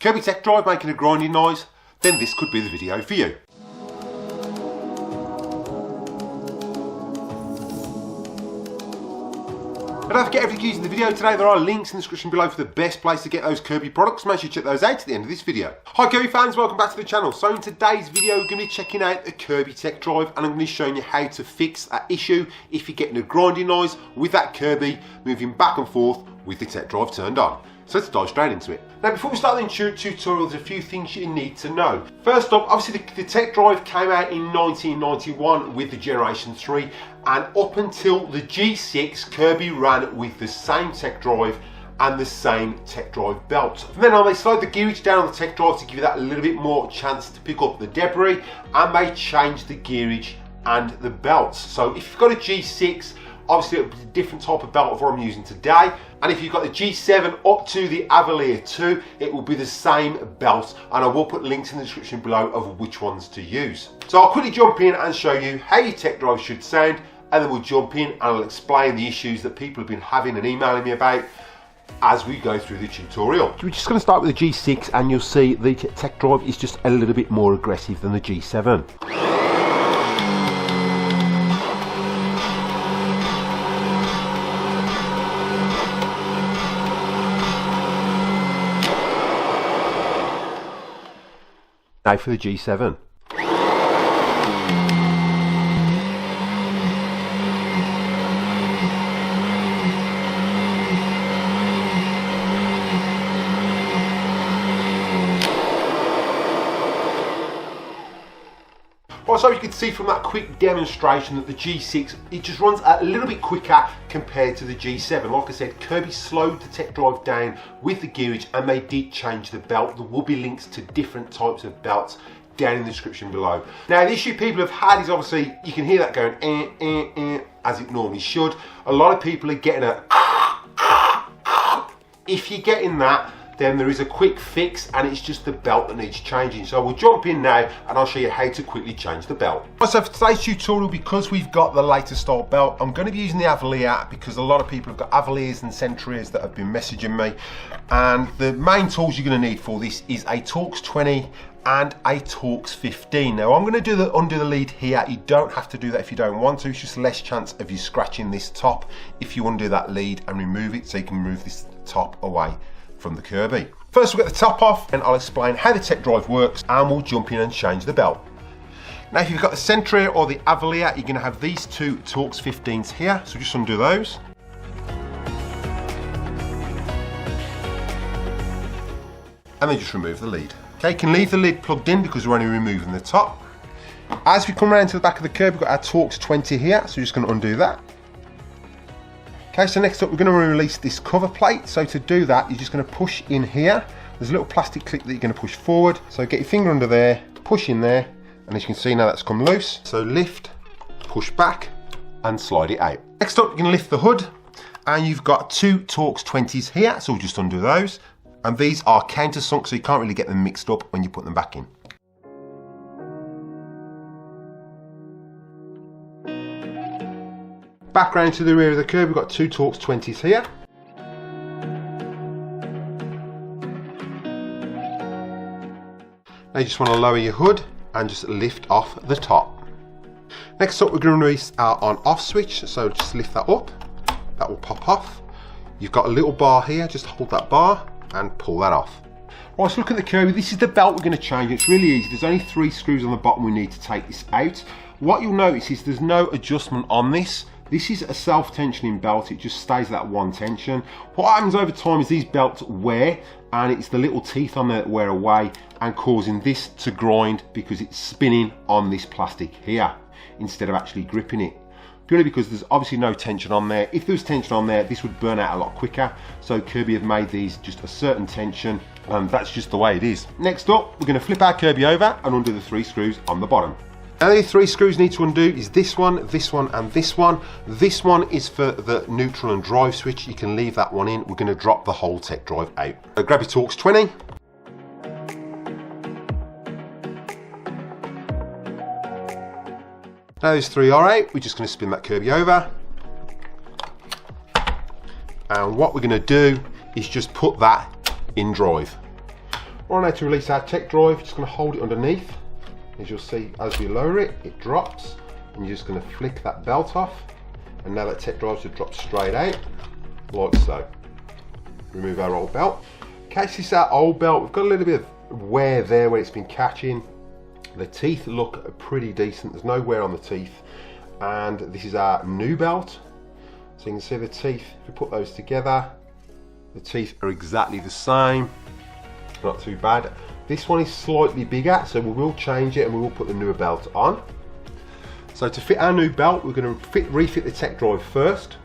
Kirby Techdrive making a grinding noise? Then this could be the video for you. But don't forget, everything used in the video today, there are links in the description below for the best place to get those Kirby products. Make sure you check those out at the end of this video. Hi Kirby fans, welcome back to the channel. So in today's video, we're going to be checking out the Kirby Techdrive, and I'm going to be showing you how to fix that issue if you're getting a grinding noise with that Kirby moving back and forth with the Techdrive turned on. So let's dive straight into it. Now before we start the tutorial, there's a few things you need to know. First up, obviously the Techdrive came out in 1991 with the Generation 3, and up until the G6, Kirby ran with the same Techdrive and the same Techdrive belt. From then on, they slowed the gearage down on the Techdrive to give you that a little bit more chance to pick up the debris, and they changed the gearage and the belts. So if you've got a G6, obviously it'll be a different type of belt of what I'm using today. And if you've got the G7 up to the Avalir 2, it will be the same belt. And I will put links in the description below of which ones to use. So I'll quickly jump in and show you how your Techdrive should sound. And then we'll jump in and I'll explain the issues that people have been having and emailing me about as we go through the tutorial. We're just going to start with the G6, and you'll see the Techdrive is just a little bit more aggressive than the G7. Now for the G7. So you can see from that quick demonstration that the G6, it just runs a little bit quicker compared to the G7. Like I said, Kirby slowed the Techdrive down with the gearage, and they did change the belt. There will be links to different types of belts down in the description below. Now the issue people have had is, obviously you can hear that going as it normally should. A lot of people are getting a if you're getting that, then there is a quick fix, and it's just the belt that needs changing. So we'll jump in now and I'll show you how to quickly change the belt. So for today's tutorial, because we've got the latest style belt, I'm going to be using the Avalir, because a lot of people have got Avalirs and Centuries that have been messaging me. And the main tools you're going to need for this is a Torx 20 and a Torx 15. Now I'm going to undo the lead here. You don't have to do that if you don't want to. It's just less chance of you scratching this top if you undo that lead and remove it, so you can move this top away from the Kirby. First we'll get the top off, and I'll explain how the Techdrive works, and we'll jump in and change the belt. Now if you've got the Century or the Avalir, you're going to have these two Torx 15s here, so just undo those. And then just remove the lead. Okay, you can leave the lid plugged in because we're only removing the top. As we come around to the back of the Kirby, we've got our Torx 20 here, so we're just going to undo that. Okay, so next up we're going to release this cover plate. So to do that, you're just going to push in here. There's a little plastic clip that you're going to push forward. So get your finger under there, push in there, and as you can see now that's come loose. So lift, push back, and slide it out. Next up, you're going to lift the hood, and you've got two Torx 20s here, so we'll just undo those. And these are countersunk, so you can't really get them mixed up when you put them back in. Back round to the rear of the Kirby, we've got two Torx 20s here. Now you just want to lower your hood and just lift off the top. Next up, we're going to release our on-off switch, so just lift that up. That will pop off. You've got a little bar here, just hold that bar and pull that off. Right, so look at the Kirby. This is the belt we're going to change. It's really easy. There's only 3 screws on the bottom we need to take this out. What you'll notice is there's no adjustment on this. This is a self-tensioning belt. It just stays at that one tension. What happens over time is these belts wear, and it's the little teeth on there that wear away and causing this to grind because it's spinning on this plastic here instead of actually gripping it. Purely because there's obviously no tension on there. If there was tension on there, this would burn out a lot quicker. So Kirby have made these just a certain tension, and that's just the way it is. Next up, we're going to flip our Kirby over and undo the 3 screws on the bottom. Now the 3 screws need to undo is this one, and this one. This one is for the neutral and drive switch. You can leave that one in. We're going to drop the whole Techdrive out. So grab your Torx 20. Now those 3 are out, we're just going to spin that Kirby over. And what we're going to do is just put that in drive. Right now to release our Techdrive, just going to hold it underneath. As you'll see, as we lower it, it drops, and you're just going to flick that belt off, and now that Techdrive should drop straight out, like so. Remove our old belt. In case this is our old belt, we've got a little bit of wear there where it's been catching. The teeth look pretty decent, there's no wear on the teeth, and this is our new belt. So you can see the teeth, if we put those together, the teeth are exactly the same. Not too bad. This one is slightly bigger, so we will change it and we will put the newer belt on. So to fit our new belt, we're going to refit the Techdrive first.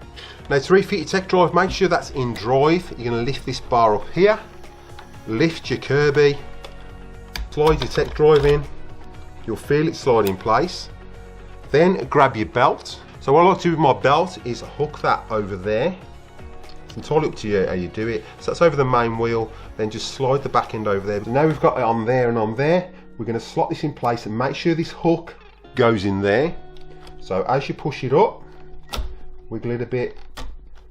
Now to refit your Techdrive, make sure that's in drive. You're going to lift this bar up here, lift your Kirby, slide your Techdrive in. You'll feel it slide in place. Then grab your belt. So what I like to do with my belt is hook that over there. It's entirely up to you how you do it. So that's over the main wheel, then just slide the back end over there. So now we've got it on there and on there. We're going to slot this in place and make sure this hook goes in there. So as you push it up, wiggle it a bit,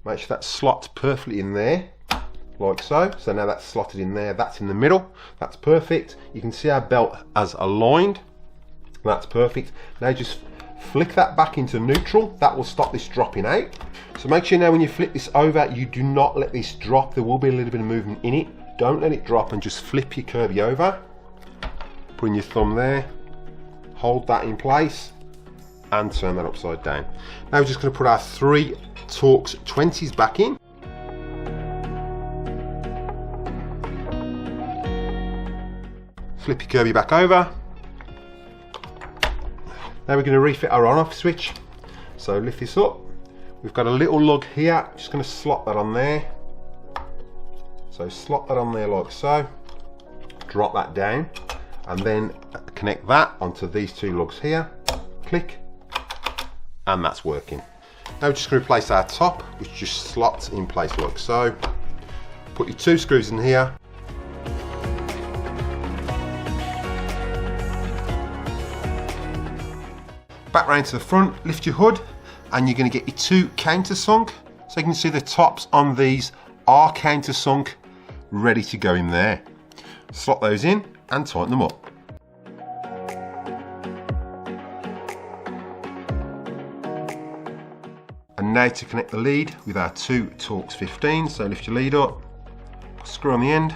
make sure that slots perfectly in there, like so. So now that's slotted in there, that's in the middle, that's perfect. You can see our belt as aligned, that's perfect. Now just flick that back into neutral, that will stop this dropping out. So make sure now when you flip this over, you do not let this drop. There will be a little bit of movement in it. Don't let it drop and just flip your Kirby over. Put in your thumb there, hold that in place and turn that upside down. Now we're just going to put our 3 Torx 20s back in. Flip your Kirby back over. Now we're going to refit our on-off switch. So lift this up. We've got a little lug here, just going to slot that on there. So slot that on there like so. Drop that down and then connect that onto these 2 lugs here. Click, and that's working. Now we're just going to replace our top, which just slots in place like so. Put your 2 screws in here. Back round to the front, lift your hood, and you're going to get your 2 countersunk. So you can see the tops on these are countersunk, ready to go in there. Slot those in and tighten them up. And now to connect the lead with our 2 Torx 15. So lift your lead up, screw on the end,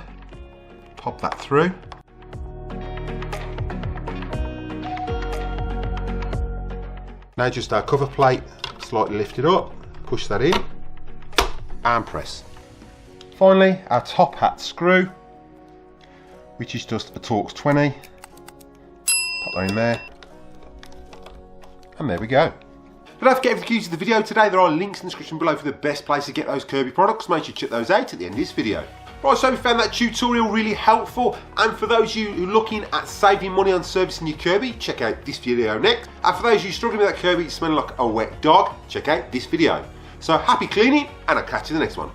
pop that through. Now just our cover plate, slightly lift it up, push that in and press. Finally our top hat screw, which is just a Torx 20. Pop that in there and there we go. But don't forget, if you've used the video today, there are links in the description below for the best place to get those Kirby products. Make sure you check those out at the end of this video. Right, so we found that tutorial really helpful, and for those of you who are looking at saving money on servicing your Kirby, check out this video next. And for those of you struggling with that Kirby smelling like a wet dog, check out this video. So happy cleaning, and I'll catch you in the next one.